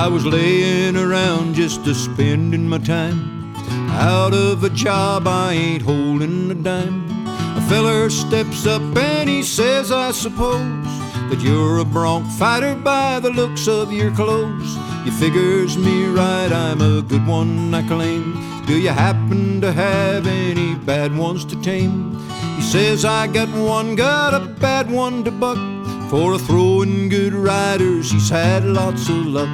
I was laying around just a-spending my time. Out of a job, I ain't holding a dime. A feller steps up and he says, I suppose that you're a bronc fighter by the looks of your clothes. You figures me right, I'm a good one, I claim. Do you happen to have any bad ones to tame? He says, I got a bad one to buck. For a throwing good riders, he's had lots of luck.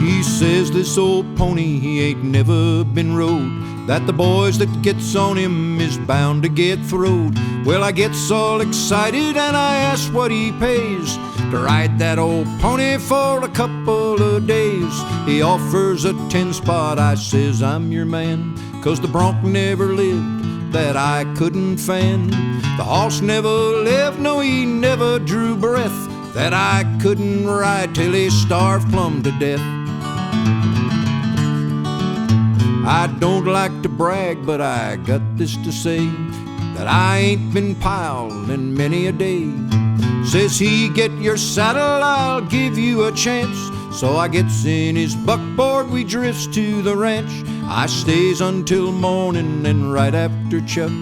He says this old pony, he ain't never been rode, that the boys that gets on him is bound to get throwed. Well, I gets all excited and I ask what he pays to ride that old pony for a couple of days. He offers a 10-spot, I says, I'm your man, 'cause the bronc never lived that I couldn't fan. The horse never lived, no, he never drew breath that I couldn't ride till he starved plumb to death. I don't like to brag, but I got this to say, that I ain't been piled in many a day. Says he, get your saddle, I'll give you a chance. So I gets in his buckboard, we drifts to the ranch. I stays until morning, and right after chuck,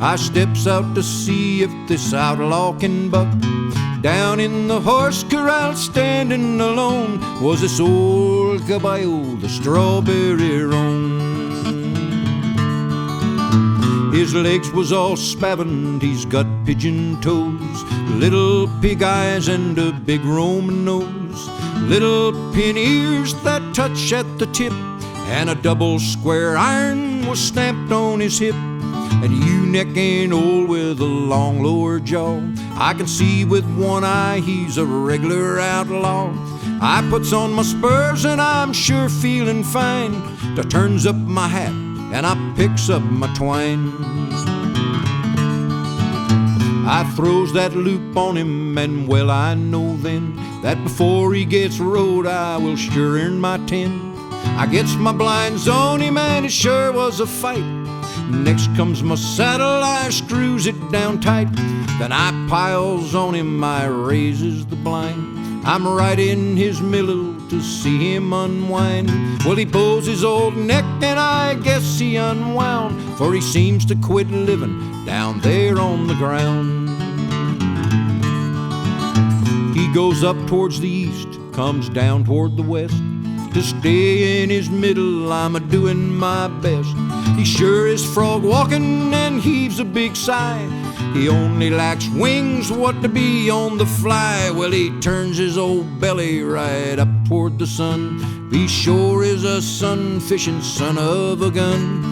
I steps out to see if this outlaw can buck. Down in the horse corral, standing alone, was this old caballo, the strawberry roan. His legs was all spavined, he's got pigeon toes, little pig eyes and a big Roman nose, little pin ears that touch at the tip, and a double square iron was stamped on his hip. And you neck ain't old with a long lower jaw. I can see with one eye he's a regular outlaw. I puts on my spurs and I'm sure feeling fine. I turns up my hat and I picks up my twine. I throws that loop on him, and well I know then that before he gets rode I will sure earn my 10. I gets my blinds on him and it sure was a fight. Next comes my saddle, I screws it down tight. Then I piles on him, I raises the blind. I'm right in his middle to see him unwind. Well, he pulls his old neck and I guess he unwound, for he seems to quit living down there on the ground. He goes up towards the east, comes down toward the west. To stay in his middle, I'm a-doing my best. He sure is frog walking and heaves a big sigh. He only lacks wings, what to be on the fly. Well, he turns his old belly right up toward the sun. He sure is a sun-fishing son of a gun.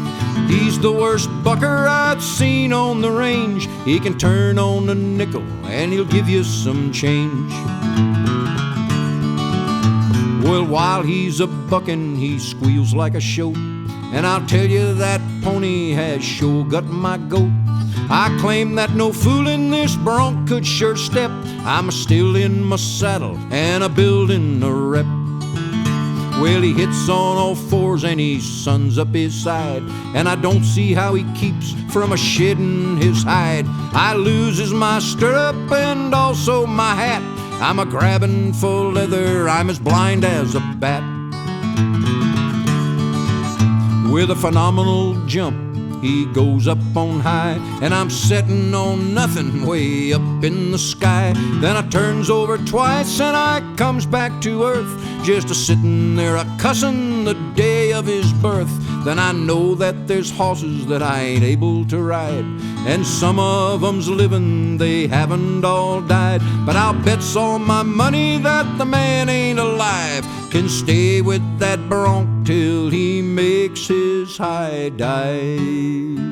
He's the worst bucker I've seen on the range. He can turn on a nickel and he'll give you some change. Well, while he's a-bucking, he squeals like a shoat, and I'll tell you that pony has sure got my goat. I claim that no fooling this bronc could sure step. I'm still in my saddle and a-building a rep. Well, he hits on all fours and he suns up his side, and I don't see how he keeps from a-shedding his hide. I loses my stirrup and also my hat. I'm a-grabbing for leather, I'm as blind as a bat. With a phenomenal jump, he goes up on high, and I'm setting on nothing way up in the sky. Then I turns over twice and I comes back to earth, just a-sitting there a-cussing the day of his birth. Then I know that there's horses that I ain't able to ride, and some of 'em's living, they haven't all died. But I'll bet's all my money that the man ain't alive, can stay with that bronc till he makes his high dive.